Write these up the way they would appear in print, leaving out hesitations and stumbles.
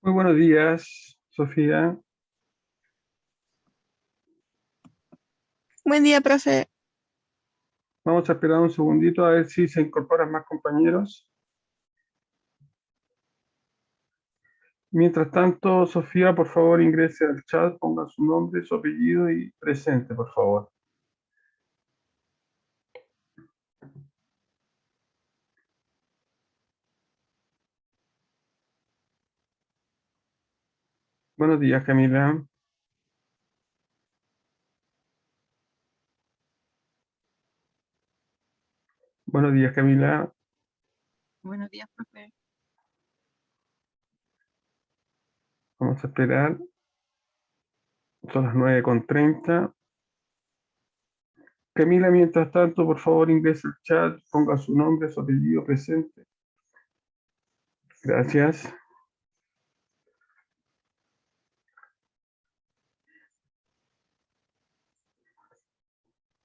Muy buenos días, Sofía. Buen día, profe. Vamos a esperar un segundito a ver si se incorporan más compañeros. Mientras tanto, Sofía, por favor, ingrese al chat, ponga su nombre, su apellido y presente, por favor. Buenos días, Camila. Buenos días, Camila. Buenos días, profe. Vamos a esperar. Son las 9:30. Camila, mientras tanto, por favor, ingrese al chat, ponga su nombre, su apellido, presente. Gracias.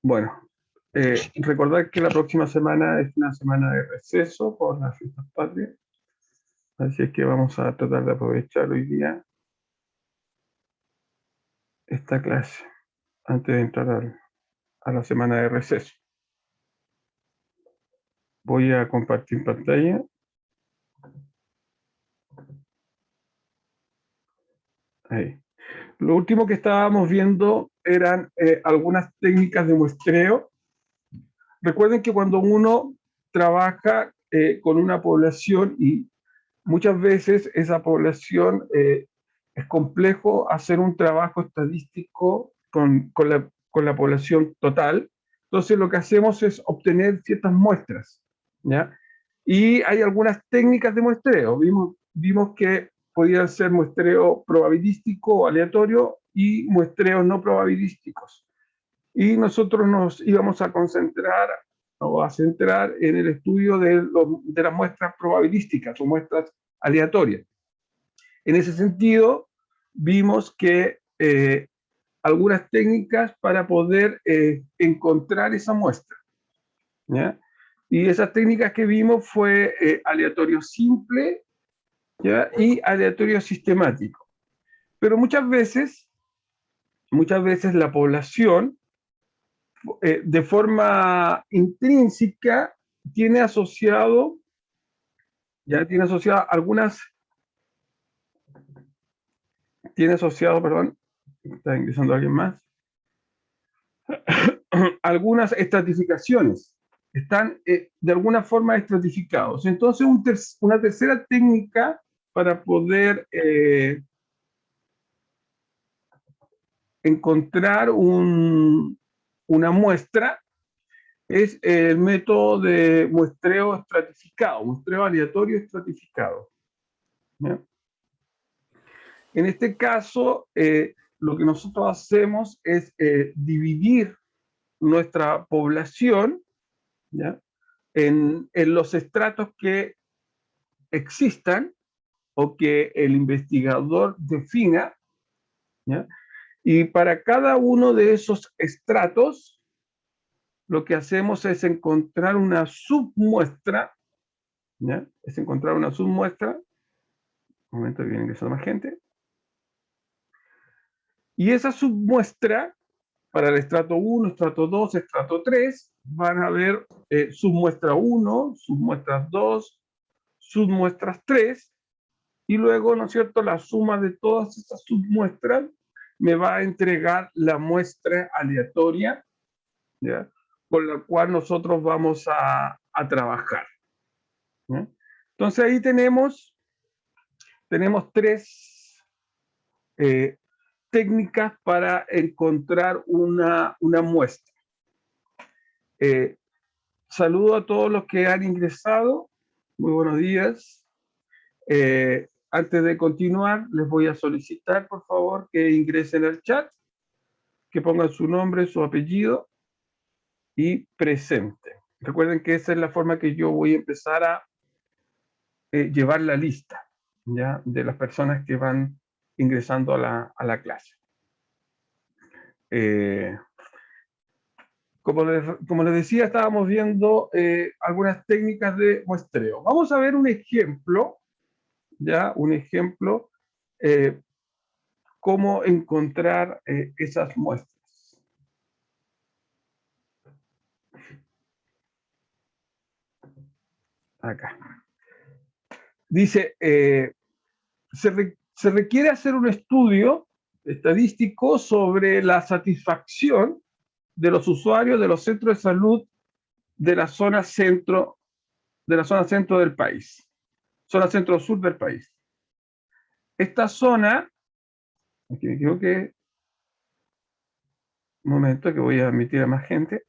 Bueno, recordar que la próxima semana es una semana de receso por las fiestas patrias. Así es que vamos a tratar de aprovechar hoy día esta clase antes de entrar a la semana de receso. Voy a compartir pantalla. Ahí. Lo último que estábamos viendo eran algunas técnicas de muestreo. Recuerden que cuando uno trabaja con una población y muchas veces esa población es complejo hacer un trabajo estadístico con la población total. Entonces lo que hacemos es obtener ciertas muestras, ¿ya? Y hay algunas técnicas de muestreo. Vimos que podían ser muestreo probabilístico o aleatorio y muestreos no probabilísticos. Y nosotros nos íbamos a concentrar o a centrar en el estudio de las muestras probabilísticas o muestras aleatorias. En ese sentido, vimos que algunas técnicas para poder encontrar esa muestra, ¿ya? Y esas técnicas que vimos fue aleatorio simple, ¿ya? Y aleatorio sistemático. Pero muchas veces la población de forma intrínseca tiene asociado, ya tiene asociado algunas, tiene asociado, perdón, está ingresando alguien más, algunas estratificaciones, están de alguna forma estratificados. Entonces, una tercera técnica para poder encontrar una muestra es el método de muestreo estratificado, muestreo aleatorio estratificado, ¿ya? En este caso, lo que nosotros hacemos es dividir nuestra población, ¿ya? En los estratos que existan o que el investigador defina, ¿ya? Y para cada uno de esos estratos, lo que hacemos es encontrar una submuestra, ¿ya? Es encontrar una submuestra. Un momento, que viene ingresando más gente. Y esa submuestra, para el estrato 1, estrato 2, estrato 3, van a haber submuestra 1, submuestras 2, submuestras 3, y luego, ¿no es cierto?, la suma de todas estas submuestras me va a entregar la muestra aleatoria, ¿ya?, con la cual nosotros vamos a trabajar, ¿ya? Entonces ahí tenemos tres eh, técnicas para encontrar una muestra. Saludo a todos los que han ingresado. Muy buenos días. Antes de continuar, les voy a solicitar, por favor, que ingresen al chat, que pongan su nombre, su apellido y presente. Recuerden que esa es la forma que yo voy a empezar a llevar la lista, ¿ya?, de las personas que van ingresando a la clase. Como les decía, estábamos viendo algunas técnicas de muestreo. Vamos a ver un ejemplo, ¿ya? Un ejemplo cómo encontrar esas muestras. Acá. Dice, se requiere hacer un estudio estadístico sobre la satisfacción de los usuarios de los centros de salud de la zona centro del país, zona centro-sur del país. Esta zona, aquí me equivoqué, un momento que voy a admitir a más gente.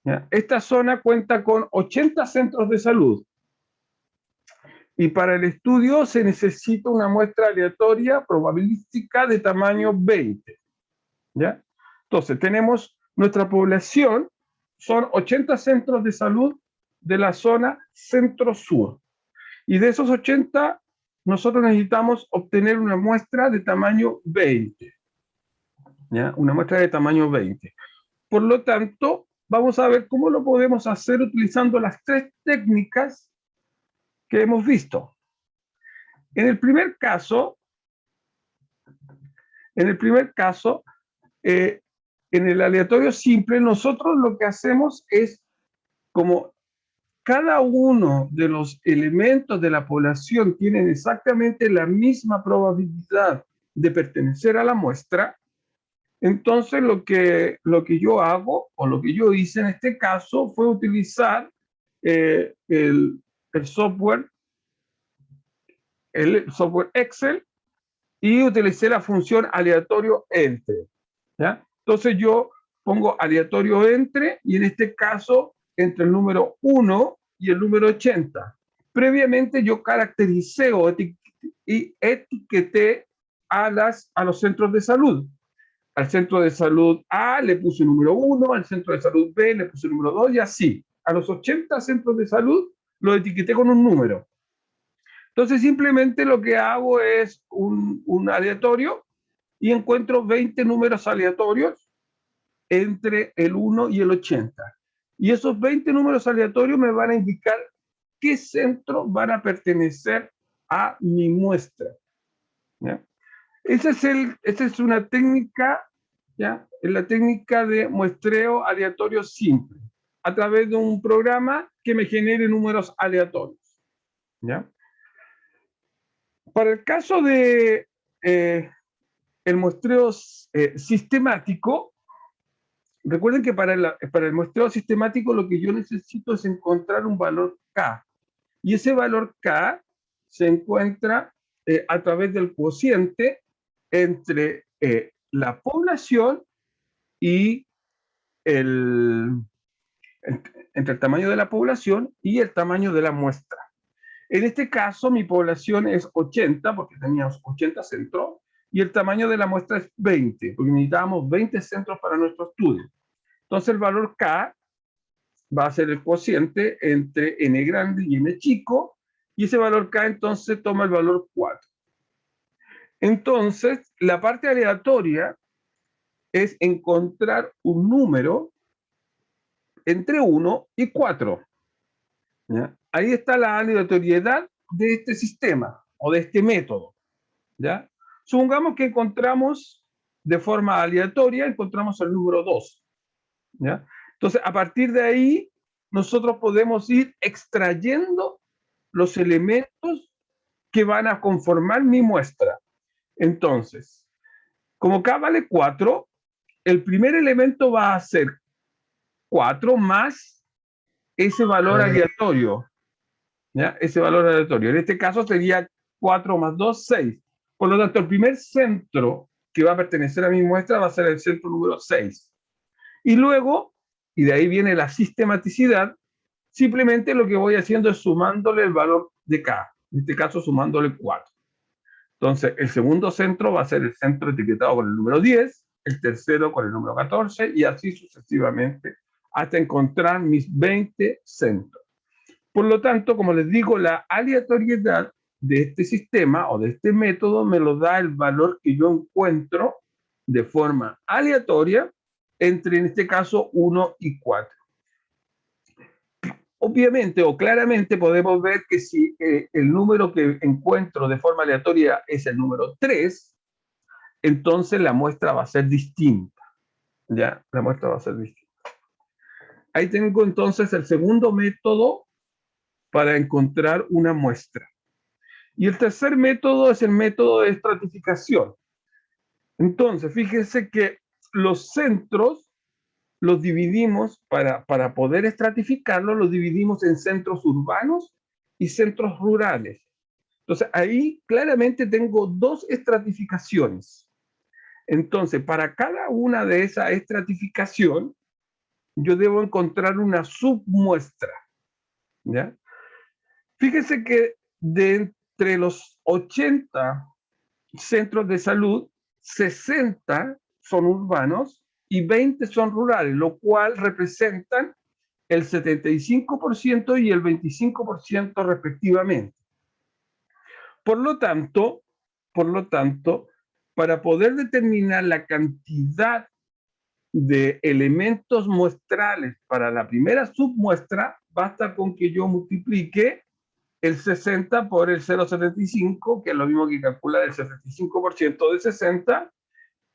¿Ya? Esta zona cuenta con 80 centros de salud y para el estudio se necesita una muestra aleatoria probabilística de tamaño 20. ¿Ya? Entonces, tenemos nuestra población, son 80 centros de salud de la zona centro-sur. Y de esos 80, nosotros necesitamos obtener una muestra de tamaño 20. ¿Ya? Una muestra de tamaño 20. Por lo tanto, vamos a ver cómo lo podemos hacer utilizando las tres técnicas que hemos visto. En el primer caso, en el aleatorio simple, nosotros lo que hacemos es, como cada uno de los elementos de la población tienen exactamente la misma probabilidad de pertenecer a la muestra, entonces lo que yo hago, o lo que yo hice en este caso, fue utilizar el software Excel, y utilicé la función aleatorio entre. ¿Ya? Entonces yo pongo aleatorio entre, y en este caso entre el número 1 y el número 80. Previamente yo caractericé y etiqueté a los centros de salud. Al centro de salud A le puse el número 1, al centro de salud B le puse el número 2 y así. A los 80 centros de salud lo etiqueté con un número. Entonces simplemente lo que hago es un aleatorio y encuentro 20 números aleatorios entre el 1 y el 80. Y esos 20 números aleatorios me van a indicar qué centro van a pertenecer a mi muestra. ¿Ya? Esa es una técnica, ¿ya? Es la técnica de muestreo aleatorio simple, a través de un programa que me genere números aleatorios. ¿Ya? Para el caso de el muestreo sistemático, recuerden que para el muestreo sistemático lo que yo necesito es encontrar un valor K. Y ese valor K se encuentra a través del cociente entre la población y entre el tamaño de la población y el tamaño de la muestra. En este caso, mi población es 80, porque teníamos 80 centros, y el tamaño de la muestra es 20, porque necesitábamos 20 centros para nuestro estudio. Entonces, el valor K va a ser el cociente entre n grande y n chico, y ese valor K entonces toma el valor 4. Entonces, la parte aleatoria es encontrar un número entre 1 y 4. ¿Ya? Ahí está la aleatoriedad de este sistema o de este método. ¿Ya? Supongamos que encontramos de forma aleatoria, encontramos el número 2. ¿Ya? Entonces, a partir de ahí, nosotros podemos ir extrayendo los elementos que van a conformar mi muestra. Entonces, como K vale 4, el primer elemento va a ser 4 más ese valor aleatorio. ¿Ya? Ese valor aleatorio. En este caso sería 4 más 2, 6. Por lo tanto, el primer centro que va a pertenecer a mi muestra va a ser el centro número 6. Y luego, y de ahí viene la sistematicidad, simplemente lo que voy haciendo es sumándole el valor de K. En este caso, sumándole 4. Entonces, el segundo centro va a ser el centro etiquetado con el número 10, el tercero con el número 14, y así sucesivamente, hasta encontrar mis 20 centros. Por lo tanto, como les digo, la aleatoriedad de este sistema o de este método me lo da el valor que yo encuentro de forma aleatoria entre, en este caso, 1 y 4. obviamente o claramente podemos ver que si el número que encuentro de forma aleatoria es el número 3, entonces la muestra va a ser distinta. ¿Ya? La muestra va a ser distinta. Ahí tengo entonces el segundo método para encontrar una muestra. Y el tercer método es el método de estratificación. Entonces, fíjense que los centros los dividimos, para poder estratificarlos, los dividimos en centros urbanos y centros rurales. Entonces, ahí claramente tengo dos estratificaciones. Entonces, para cada una de esa estratificación, yo debo encontrar una submuestra. ¿Ya? Fíjese que de entre los 80 centros de salud, 60 son urbanos y 20 son rurales, lo cual representan el 75% y el 25% respectivamente. Por lo tanto, para poder determinar la cantidad de elementos muestrales para la primera submuestra, basta con que yo multiplique el 60 por el 0,75, que es lo mismo que calcular el 75% de 60,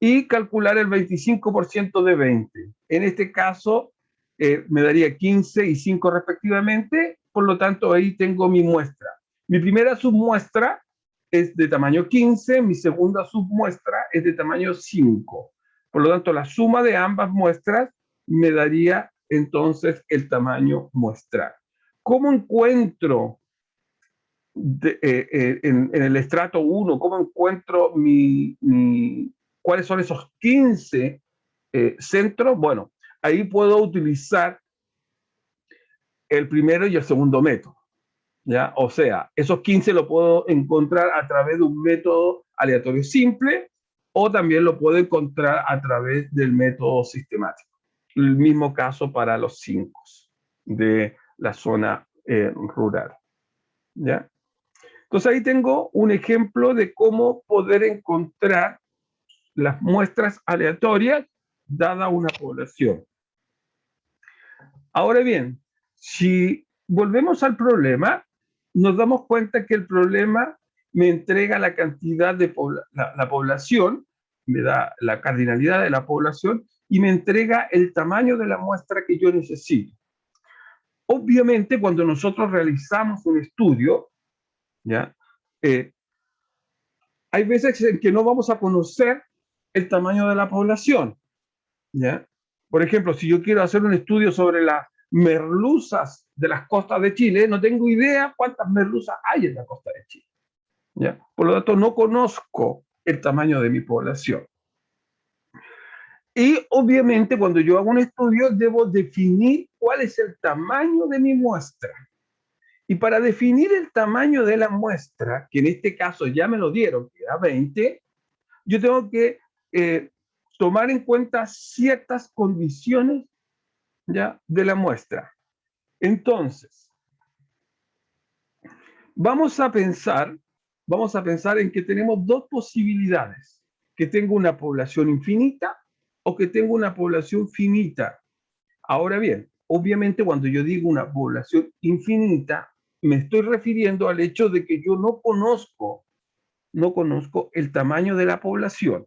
y calcular el 25% de 20. En este caso, me daría 15 y 5 respectivamente, por lo tanto ahí tengo mi muestra. Mi primera submuestra es de tamaño 15, mi segunda submuestra es de tamaño 5. Por lo tanto, la suma de ambas muestras me daría entonces el tamaño muestral. ¿Cómo encuentro en el estrato 1, cómo encuentro cuáles son esos 15 centros? Bueno, ahí puedo utilizar el primero y el segundo método. ¿Ya? O sea, esos 15 lo puedo encontrar a través de un método aleatorio simple o también lo puedo encontrar a través del método sistemático. El mismo caso para los 5 de la zona rural. ¿Ya? Entonces ahí tengo un ejemplo de cómo poder encontrar las muestras aleatorias dada una población. Ahora bien, si volvemos al problema, nos damos cuenta que el problema me entrega la cantidad de la población, me da la cardinalidad de la población y me entrega el tamaño de la muestra que yo necesito. Obviamente, cuando nosotros realizamos un estudio, ¿ya? Hay veces en que no vamos a conocer el tamaño de la población, ¿ya? Por ejemplo, si yo quiero hacer un estudio sobre las merluzas de las costas de Chile, no tengo idea cuántas merluzas hay en la costa de Chile, ¿ya? Por lo tanto, no conozco el tamaño de mi población. Y obviamente, cuando yo hago un estudio, debo definir cuál es el tamaño de mi muestra. Y para definir el tamaño de la muestra, que en este caso ya me lo dieron, que era 20, yo tengo que tomar en cuenta ciertas condiciones, ¿ya?, de la muestra. Entonces, vamos a pensar en que tenemos dos posibilidades: que tengo una población infinita o que tengo una población finita. Ahora bien, obviamente cuando yo digo una población infinita, me estoy refiriendo al hecho de que yo no conozco el tamaño de la población.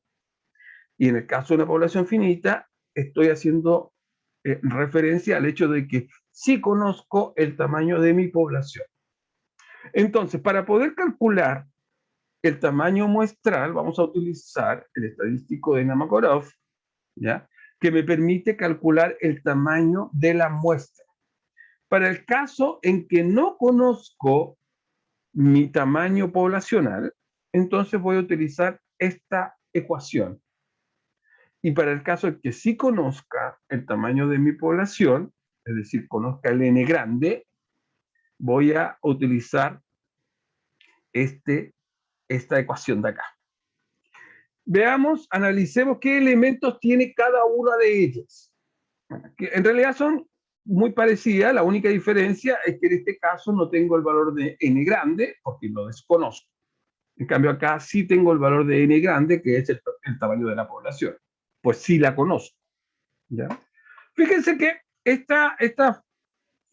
Y en el caso de una población finita, estoy haciendo referencia al hecho de que sí conozco el tamaño de mi población. Entonces, para poder calcular el tamaño muestral, vamos a utilizar el estadístico de Namakorov, ¿ya?, que me permite calcular el tamaño de la muestra. Para el caso en que no conozco mi tamaño poblacional, entonces voy a utilizar esta ecuación. Y para el caso de que sí conozca el tamaño de mi población, es decir, conozca el n grande, voy a utilizar esta ecuación de acá. Veamos, analicemos qué elementos tiene cada una de ellas. Que en realidad son muy parecidas, la única diferencia es que en este caso no tengo el valor de n grande porque lo desconozco. En cambio acá sí tengo el valor de n grande, que es el tamaño de la población. Pues sí la conozco, ¿ya? Fíjense que esta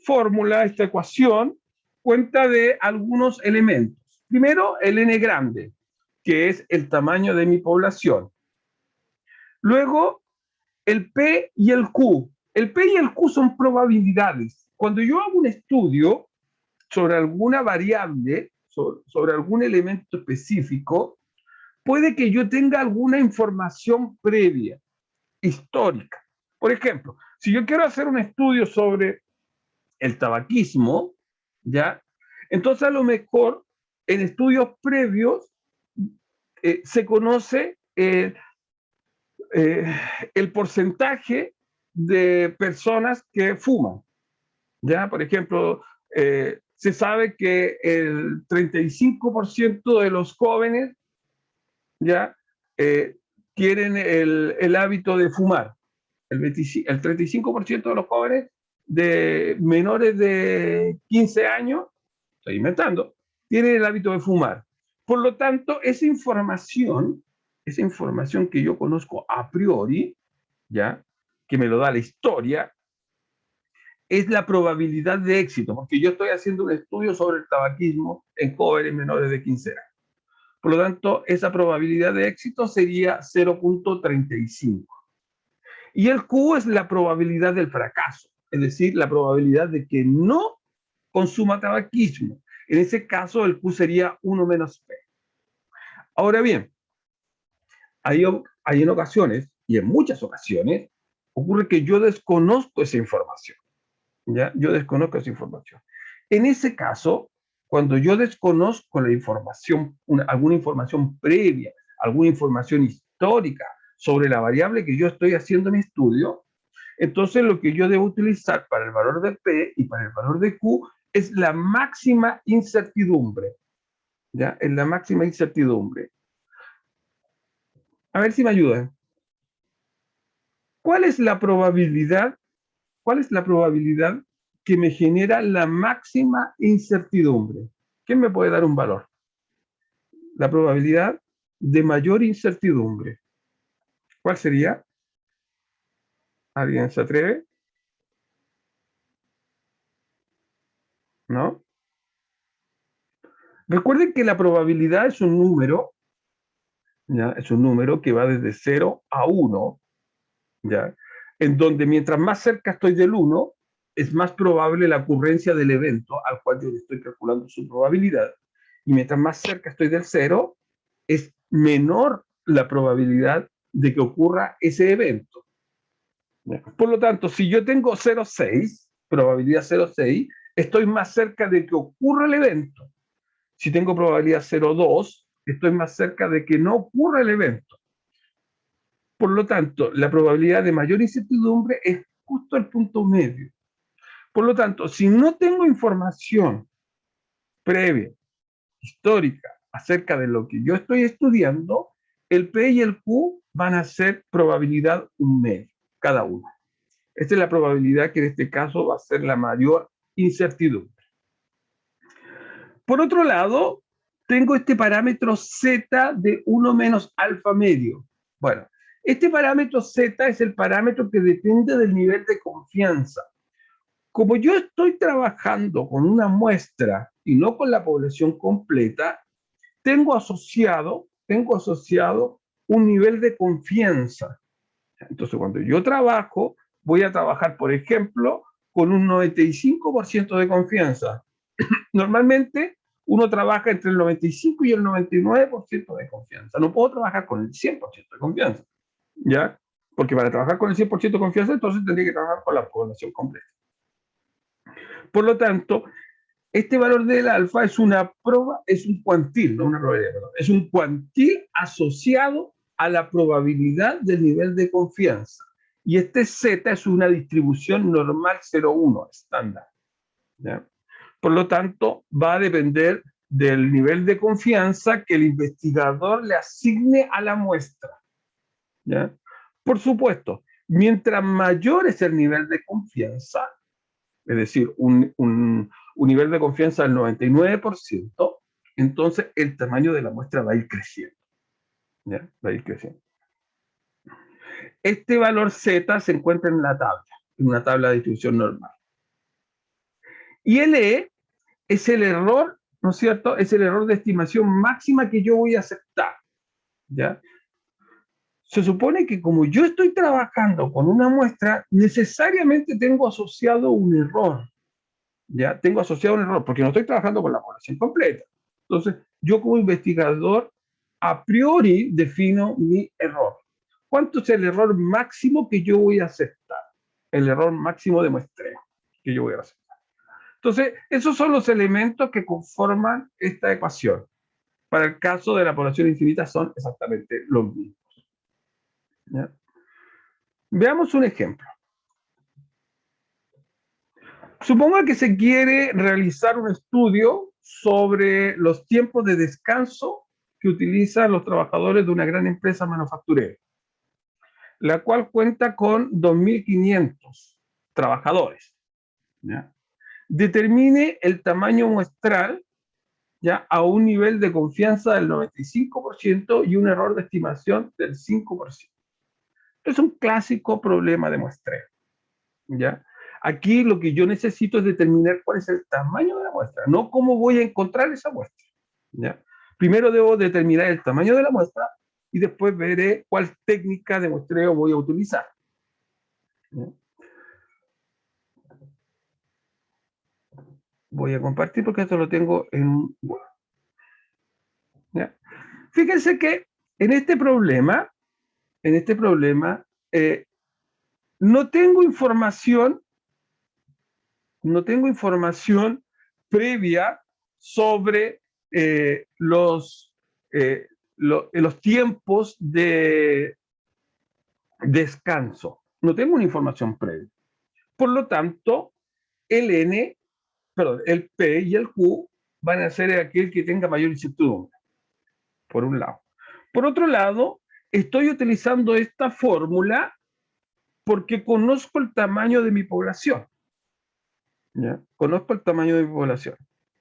fórmula, esta ecuación, cuenta de algunos elementos. Primero, el n grande, que es el tamaño de mi población. Luego, el P y el Q. El P y el Q son probabilidades. Cuando yo hago un estudio sobre alguna variable, sobre algún elemento específico, puede que yo tenga alguna información previa, histórica. Por ejemplo, si yo quiero hacer un estudio sobre el tabaquismo, ¿ya? Entonces a lo mejor en estudios previos se conoce el porcentaje de personas que fuman, ¿ya? Por ejemplo, se sabe que el 35% de los jóvenes ya tienen el hábito de fumar. El 35% de los jóvenes de menores de 15 años, estoy inventando, tienen el hábito de fumar. Por lo tanto, esa información que yo conozco a priori, ¿ya? Que me lo da la historia, es la probabilidad de éxito, porque yo estoy haciendo un estudio sobre el tabaquismo en jóvenes menores de 15 años. Por lo tanto, esa probabilidad de éxito sería 0.35. Y el Q es la probabilidad del fracaso, es decir, la probabilidad de que no consuma tabaquismo. En ese caso, el Q sería 1 menos P. Ahora bien, hay en ocasiones, y en muchas ocasiones, ocurre que yo desconozco esa información. ¿Ya? Yo desconozco esa información. En ese caso, cuando yo desconozco la información, alguna información previa, alguna información histórica sobre la variable que yo estoy haciendo mi estudio, entonces lo que yo debo utilizar para el valor de P y para el valor de Q es la máxima incertidumbre. ¿Ya? Es la máxima incertidumbre. A ver si me ayudan. ¿Cuál es la probabilidad? ¿Cuál es la probabilidad que me genera la máxima incertidumbre? ¿Quién me puede dar un valor? La probabilidad de mayor incertidumbre. ¿Cuál sería? ¿Alguien se atreve? ¿No? Recuerden que la probabilidad es un número, ¿ya? Es un número que va desde 0 a 1, ¿ya? En donde mientras más cerca estoy del 1, es más probable la ocurrencia del evento al cual yo le estoy calculando su probabilidad. Y mientras más cerca estoy del 0, es menor la probabilidad de que ocurra ese evento. Por lo tanto, si yo tengo 0,6, probabilidad 0,6, estoy más cerca de que ocurra el evento. Si tengo probabilidad 0,2, estoy más cerca de que no ocurra el evento. Por lo tanto, la probabilidad de mayor incertidumbre es justo el punto medio. Por lo tanto, si no tengo información previa, histórica, acerca de lo que yo estoy estudiando, el P y el Q van a ser probabilidad un medio, cada uno. Esta es la probabilidad que en este caso va a ser la mayor incertidumbre. Por otro lado, tengo este parámetro Z de 1 menos alfa medio. Bueno, este parámetro Z es el parámetro que depende del nivel de confianza. Como yo estoy trabajando con una muestra y no con la población completa, tengo asociado un nivel de confianza. Entonces, cuando yo trabajo, voy a trabajar, por ejemplo, con un 95% de confianza. Normalmente, uno trabaja entre el 95 y el 99% de confianza. No puedo trabajar con el 100% de confianza, ¿ya? Porque para trabajar con el 100% de confianza, entonces tendría que trabajar con la población completa. Por lo tanto, este valor del alfa es una prueba, es un cuantil, no una probabilidad, perdón, es un cuantil asociado a la probabilidad del nivel de confianza. Y este Z es una distribución normal 0,1, estándar. ¿Ya? Por lo tanto, va a depender del nivel de confianza que el investigador le asigne a la muestra. ¿Ya? Por supuesto, mientras mayor es el nivel de confianza, es decir, un nivel de confianza del 99%, entonces el tamaño de la muestra va a ir creciendo. ¿Ya? Va a ir creciendo. Este valor Z se encuentra en la tabla, en una tabla de distribución normal. Y LE es el error, ¿no es cierto? Es el error de estimación máxima que yo voy a aceptar, ¿ya? Se supone que como yo estoy trabajando con una muestra, necesariamente tengo asociado un error, ¿ya? Tengo asociado un error, porque no estoy trabajando con la población completa. Entonces, yo como investigador, a priori defino mi error. ¿Cuánto es el error máximo que yo voy a aceptar? El error máximo de muestreo que yo voy a aceptar. Entonces, esos son los elementos que conforman esta ecuación. Para el caso de la población infinita son exactamente los mismos, ¿ya? Veamos un ejemplo. Suponga que se quiere realizar un estudio sobre los tiempos de descanso que utilizan los trabajadores de una gran empresa manufacturera, la cual cuenta con 2.500 trabajadores, ¿ya? Determine el tamaño muestral, ¿ya?, a un nivel de confianza del 95% y un error de estimación del 5%. Es un clásico problema de muestreo, ¿ya? Aquí lo que yo necesito es determinar cuál es el tamaño de la muestra, no cómo voy a encontrar esa muestra, ¿ya? Primero debo determinar el tamaño de la muestra y después veré cuál técnica de muestreo voy a utilizar, ¿ya? Voy a compartir porque esto lo tengo en Word, ¿ya? Fíjense que en este problema, eh, no tengo información, no tengo información previa sobre los tiempos de descanso. No tengo una información previa. Por lo tanto, el N, perdón, el P y el Q van a ser aquel que tenga mayor incertidumbre, por un lado. Por otro lado, estoy utilizando esta fórmula porque conozco el tamaño de mi población, ¿ya? Conozco el tamaño de mi población.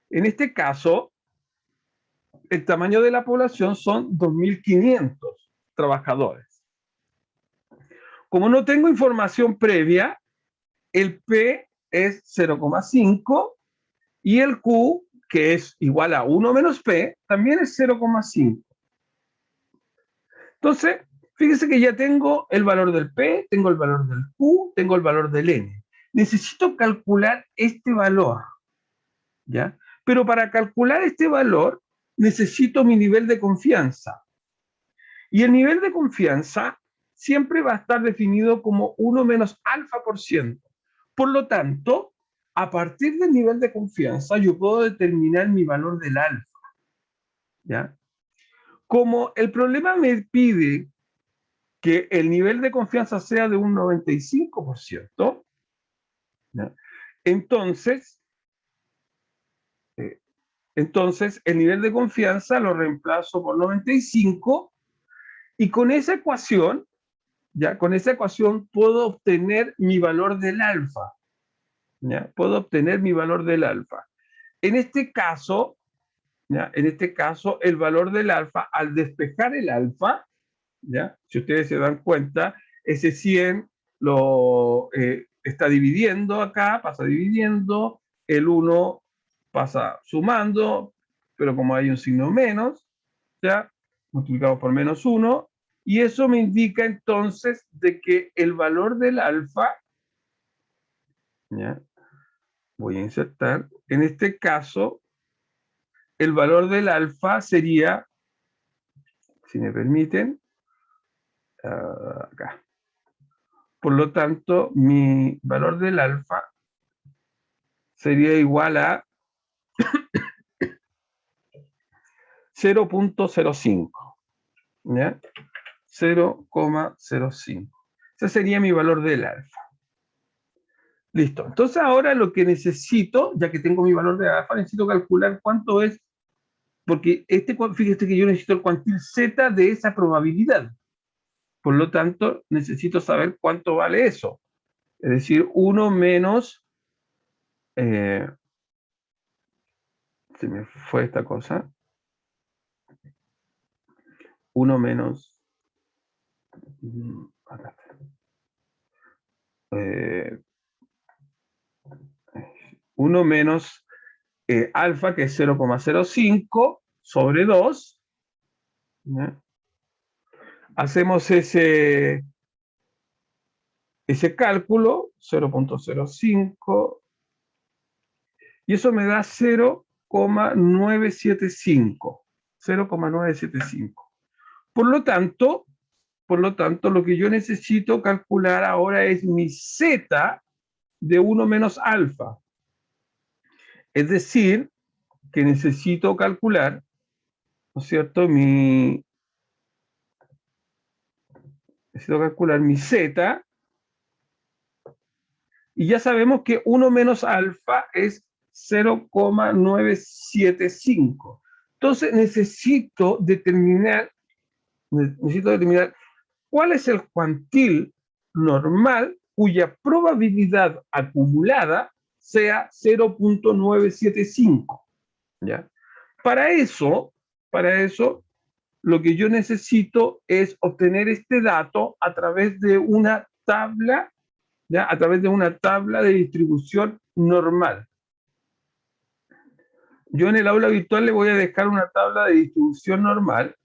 En este caso, el tamaño de la población son 2.500 trabajadores. Como no tengo información previa, el P es 0,5 y el Q, que es igual a 1 menos P, también es 0,5. Entonces, fíjense que ya tengo el valor del P, tengo el valor del Q, tengo el valor del N. Necesito calcular este valor, ¿ya? Pero para calcular este valor, necesito mi nivel de confianza. Y el nivel de confianza siempre va a estar definido como 1 menos alfa por ciento. Por lo tanto, a partir del nivel de confianza, yo puedo determinar mi valor del alfa, ¿ya? Como el problema me pide que el nivel de confianza sea de un 95%, ¿ya? Entonces, eh, entonces, el nivel de confianza lo reemplazo por 95 y con esa ecuación, ¿ya? Con esa ecuación puedo obtener mi valor del alfa, ¿ya? Puedo obtener mi valor del alfa. En este caso, ¿ya?, en este caso, el valor del alfa, al despejar el alfa, ¿ya?, si ustedes se dan cuenta, ese 100 lo está dividiendo acá, pasa dividiendo, el 1 pasa sumando, pero como hay un signo menos, ¿ya?, multiplicado por menos 1, y eso me indica entonces de que el valor del alfa, ¿ya?, voy a insertar, en este caso, el valor del alfa sería, si me permiten, acá. Por lo tanto, mi valor del alfa sería igual a 0,05, ¿ya? 0,05. Ese sería mi valor del alfa. Listo. Entonces ahora lo que necesito, ya que tengo mi valor de alfa, necesito calcular cuánto es, porque fíjate que yo necesito el cuantil Z de esa probabilidad. Por lo tanto, necesito saber cuánto vale eso. Es decir, 1 menos, se me fue esta cosa, 1 menos, acá está. 1 menos alfa, que es 0,05 sobre 2. ¿Ya? Hacemos ese cálculo, 0,05, y eso me da 0,975. 0,975. Por lo tanto, lo que yo necesito calcular ahora es mi z de 1 menos alfa. Es decir, que necesito calcular, ¿no es cierto?, necesito calcular mi z, y ya sabemos que 1 menos alfa es 0,975. Entonces necesito determinar cuál es el cuantil normal cuya probabilidad acumulada sea 0,975. ¿Ya? Para eso, lo que yo necesito es obtener este dato a través de una tabla, ¿ya? A través de una tabla de distribución normal. Yo en el aula virtual le voy a dejar una tabla de distribución normal,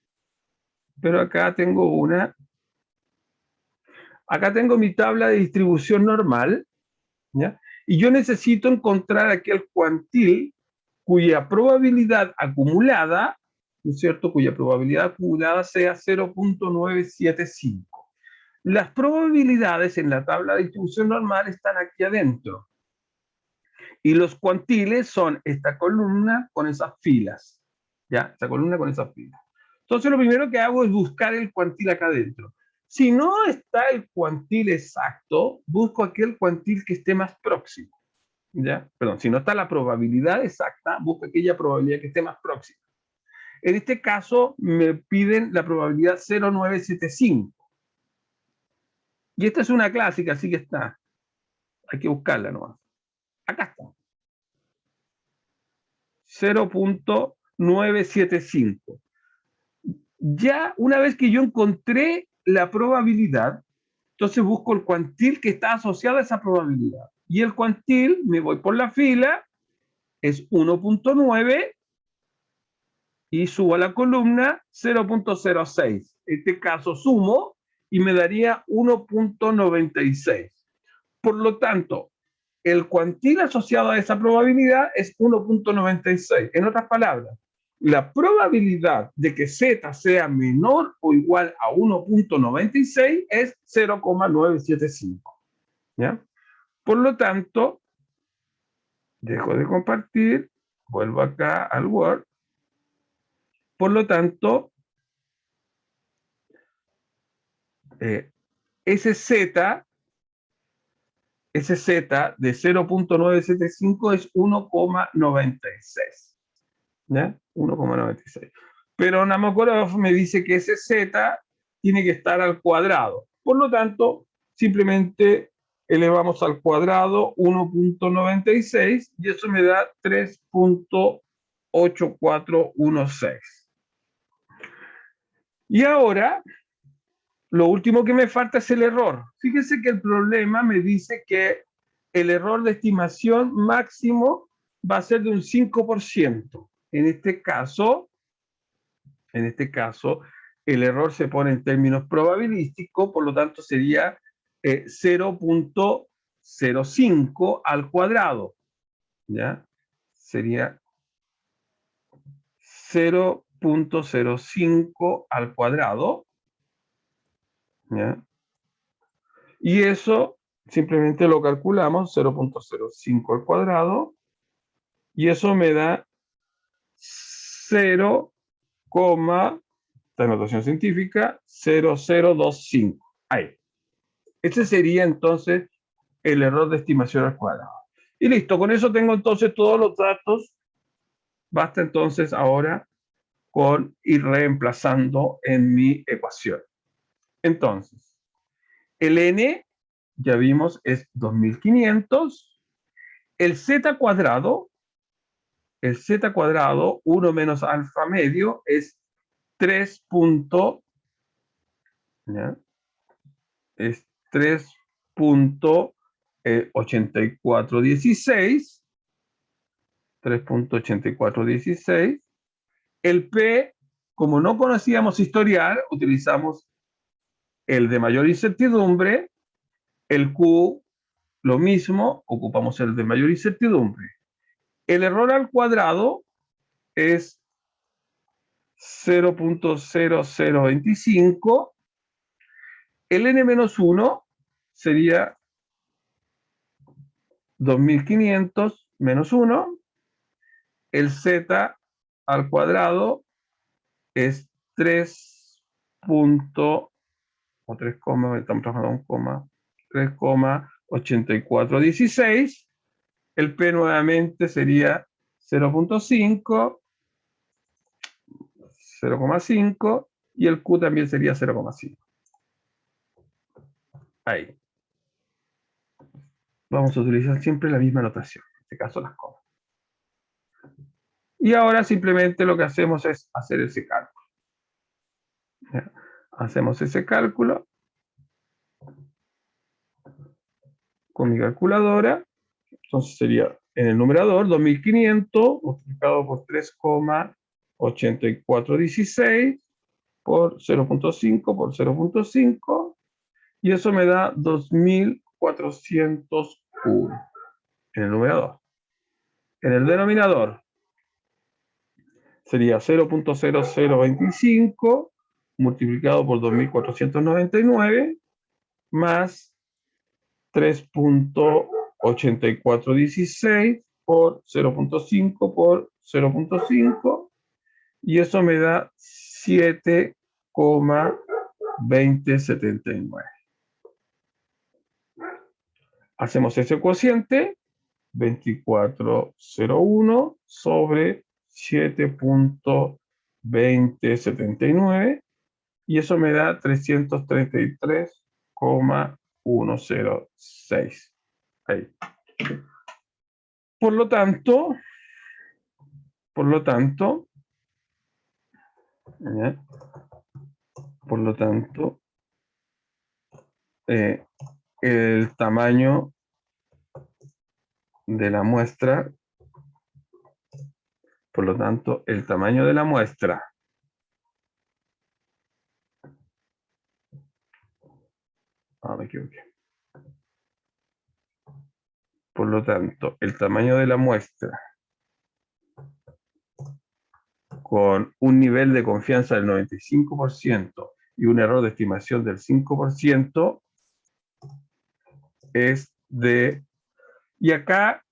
pero acá tengo mi tabla de distribución normal, ¿ya? Y yo necesito encontrar aquel cuantil cuya probabilidad acumulada, ¿no es cierto?, cuya probabilidad acumulada sea 0,975. Las probabilidades en la tabla de distribución normal están aquí adentro. Y los cuantiles son esta columna con esas filas. ¿Ya? Esta columna con esas filas. Entonces lo primero que hago es buscar el cuantil acá adentro. Si no está el cuantil exacto, busco aquel cuantil que esté más próximo. ¿Ya? Perdón, si no está la probabilidad exacta, busco aquella probabilidad que esté más próxima. En este caso me piden la probabilidad 0,975. Y esta es una clásica, así que está. Hay que buscarla nomás. Acá está. 0,975. Ya una vez que yo encontré la probabilidad, entonces busco el cuantil que está asociado a esa probabilidad. Y el cuantil, me voy por la fila, es 1,9 y subo a la columna 0,06. En este caso sumo y me daría 1,96. Por lo tanto, el cuantil asociado a esa probabilidad es 1,96. En otras palabras, la probabilidad de que z sea menor o igual a 1,96 es 0,975. ¿Ya? Por lo tanto, dejo de compartir, vuelvo acá al Word. Por lo tanto, ese z de 0,975 es 1,96. ¿Ya? 1,96. Pero Namokorov me dice que ese z tiene que estar al cuadrado. Por lo tanto, simplemente elevamos al cuadrado 1,96 y eso me da 3,8416. Y ahora, lo último que me falta es el error. Fíjense que el problema me dice que el error de estimación máximo va a ser de un 5%. En este caso, el error se pone en términos probabilísticos, por lo tanto sería 0,05 al cuadrado. ¿Ya? Sería 0,05 al cuadrado. ¿Ya? Y eso simplemente lo calculamos, 0,05 al cuadrado, y eso me da 0, esta notación científica, 0,025. Ahí. Ese sería entonces el error de estimación al cuadrado. Y listo, con eso tengo entonces todos los datos. Basta entonces ahora con ir reemplazando en mi ecuación. Entonces, el n, ya vimos, es 2500. El z cuadrado, 1 menos alfa medio, es 3. ¿Ya? Es 3,8416. 3.8416. El P, como no conocíamos historial, utilizamos el de mayor incertidumbre. El Q, lo mismo, ocupamos el de mayor incertidumbre. El error al cuadrado es 0.0025. El n-1 sería 2500 menos 1. El z al cuadrado es 3. O 3, estamos trabajando un coma, 3,8416. El P nuevamente sería 0.5, 0,5 y el Q también sería 0,5. Ahí. Vamos a utilizar siempre la misma notación, en este caso las comas. Y ahora simplemente lo que hacemos es hacer ese cálculo. ¿Ya? Hacemos ese cálculo con mi calculadora. Entonces sería en el numerador 2500 multiplicado por 3,8416 por 0.5 por 0.5 y eso me da 2401 en el numerador. En el denominador sería 0.0025 multiplicado por 2499 más 3.8416 por 0.5 por 0.5 y eso me da 7,2079. Hacemos ese cociente, 2401 sobre 7,2079 y eso me da 333,106. Ahí. Por lo tanto, ¿ya? El tamaño de la muestra, me equivoqué. Por lo tanto, el tamaño de la muestra con un nivel de confianza del 95% y un error de estimación del 5% es de... Y acá,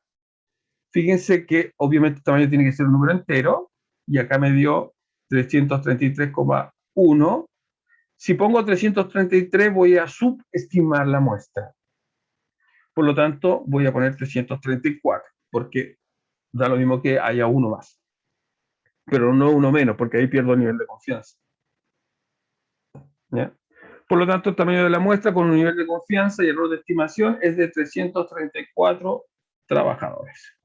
fíjense que obviamente el tamaño tiene que ser un número entero, y acá me dio 333,1. Si pongo 333 voy a subestimar la muestra. Por lo tanto, voy a poner 334, porque da lo mismo que haya uno más. Pero no uno menos, porque ahí pierdo el nivel de confianza. ¿Ya? Por lo tanto, el tamaño de la muestra con un nivel de confianza y error de estimación es de 334 trabajadores.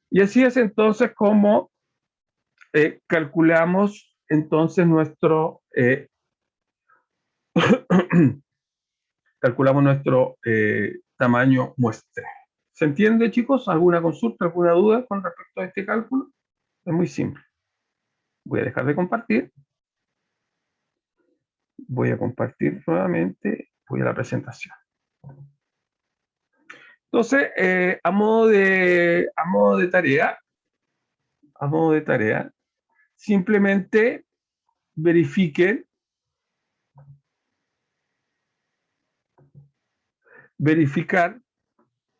Y así es entonces como calculamos entonces nuestro tamaño muestra. ¿Se entiende, chicos? ¿Alguna consulta, alguna duda con respecto a este cálculo? Es muy simple. Voy a dejar de compartir. Voy a compartir nuevamente. Voy a la presentación. Entonces, a modo de tarea, simplemente verificar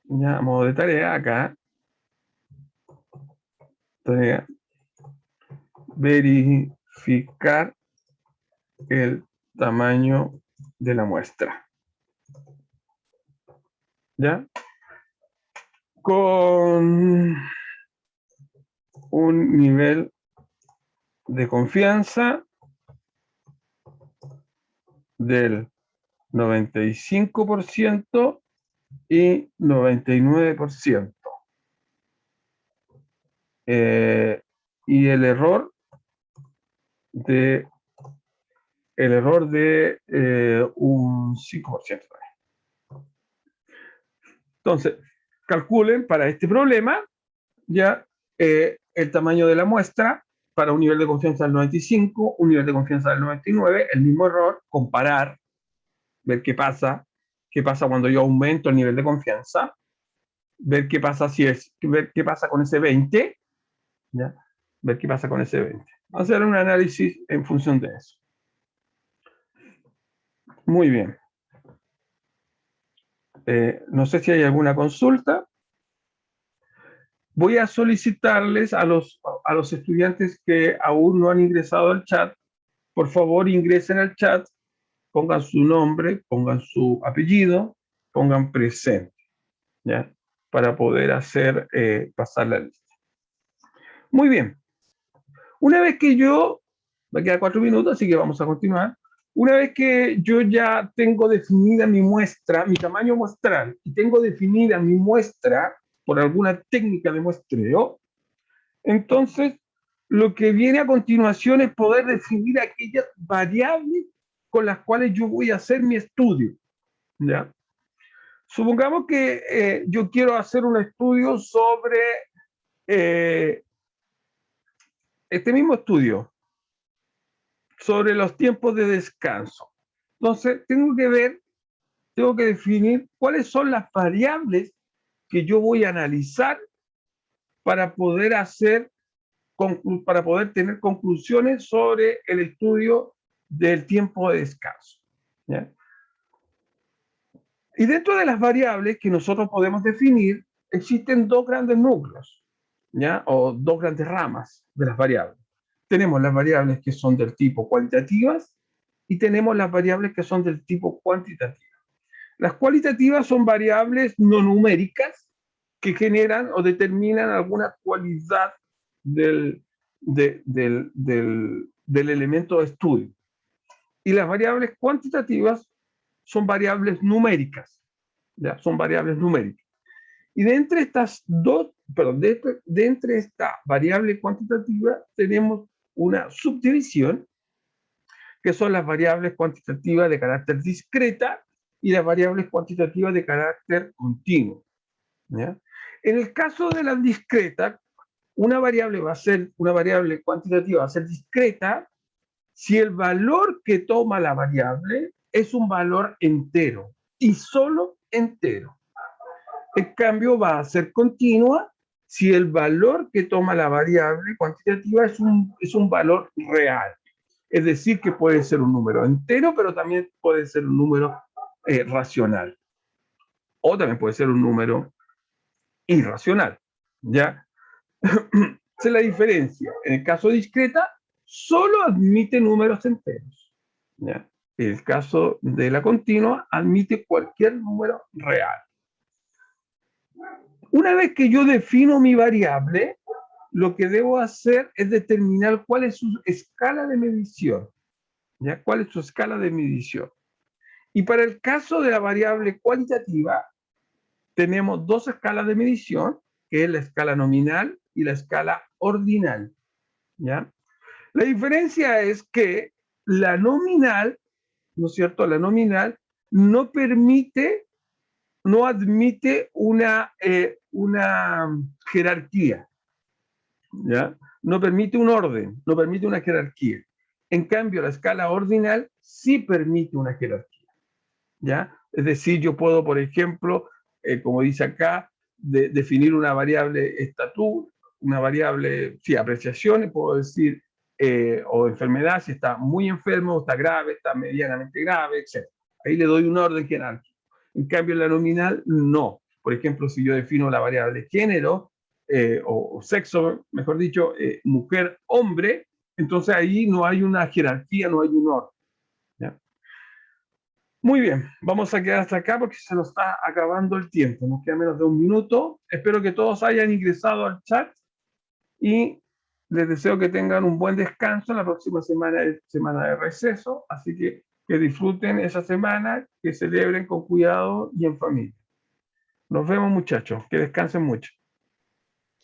ya a modo de tarea acá, verificar el tamaño de la muestra. ¿Ya? Con un nivel de confianza del 95% y 99%. Y el error de el error de un 5%. Entonces, calculen para este problema ya el tamaño de la muestra para un nivel de confianza del 95, un nivel de confianza del 99, el mismo error, comparar, ver qué pasa cuando yo aumento el nivel de confianza, ver qué pasa ver qué pasa con ese 20, ¿ya? Ver qué pasa con ese 20. Vamos a hacer un análisis en función de eso. Muy bien. No sé si hay alguna consulta. Voy a solicitarles a los estudiantes que aún no han ingresado al chat, por favor ingresen al chat, pongan su nombre, pongan su apellido, pongan presente, ¿ya? Para poder hacer pasar la lista. Muy bien. Una vez que me quedan 4 minutos, así que vamos a continuar. Una vez que yo ya tengo definida mi muestra, mi tamaño muestral, y tengo definida mi muestra por alguna técnica de muestreo, entonces lo que viene a continuación es poder definir aquellas variables con las cuales yo voy a hacer mi estudio, ¿ya? Supongamos que yo quiero hacer un estudio sobre este mismo estudio, sobre los tiempos de descanso. Entonces, tengo que definir cuáles son las variables que yo voy a analizar para poder tener conclusiones sobre el estudio del tiempo de descanso, ¿ya? Y dentro de las variables que nosotros podemos definir, existen dos grandes núcleos, ¿ya? O dos grandes ramas de las variables. Tenemos las variables que son del tipo cualitativas y tenemos las variables que son del tipo cuantitativas. Las cualitativas son variables no numéricas que generan o determinan alguna cualidad del, del elemento de estudio. Y las variables cuantitativas son variables numéricas, ¿ya? Son variables numéricas. Y de entre estas dos, perdón, de entre esta variable cuantitativa tenemos una subdivisión, que son las variables cuantitativas de carácter discreta y las variables cuantitativas de carácter continuo, ¿ya? En el caso de las discretas, una variable cuantitativa va a ser discreta si el valor que toma la variable es un valor entero y solo entero. En cambio, va a ser continua si el valor que toma la variable cuantitativa es un valor real. Es decir, que puede ser un número entero, pero también puede ser un número racional. O también puede ser un número irracional, ¿ya? Esa es la diferencia. En el caso discreta, solo admite números enteros, ¿ya? En el caso de la continua, admite cualquier número real. Una vez que yo defino mi variable, lo que debo hacer es determinar cuál es su escala de medición, ¿ya? ¿Cuál es su escala de medición? Y para el caso de la variable cualitativa, tenemos dos escalas de medición, que es la escala nominal y la escala ordinal, ¿ya? La diferencia es que la nominal, ¿no es cierto? La nominal no admite una jerarquía, ¿ya? No permite un orden, no permite una jerarquía. En cambio, la escala ordinal sí permite una jerarquía, ¿ya? Es decir, yo puedo, por ejemplo, como dice acá, definir una variable estatura, una variable, sí, apreciación, y puedo decir, o enfermedad, si está muy enfermo, está grave, está medianamente grave, etc. Ahí le doy un orden jerárquico. En cambio, en la nominal, no. Por ejemplo, si yo defino la variable género, o sexo, mejor dicho, mujer, hombre, entonces ahí no hay una jerarquía, no hay un orden, ¿ya? Muy bien, vamos a quedar hasta acá porque se nos está acabando el tiempo. Nos queda menos de un minuto. Espero que todos hayan ingresado al chat y les deseo que tengan un buen descanso. La próxima semana es semana de receso, así que disfruten esa semana, que celebren con cuidado y en familia. Nos vemos, muchachos. Que descansen mucho.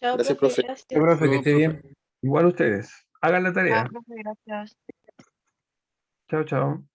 Chao, Gracias, profe, profe. gracias. Profe, que esté bien. Igual ustedes. Hagan la Chao, tarea. profe, gracias. Chao, chao.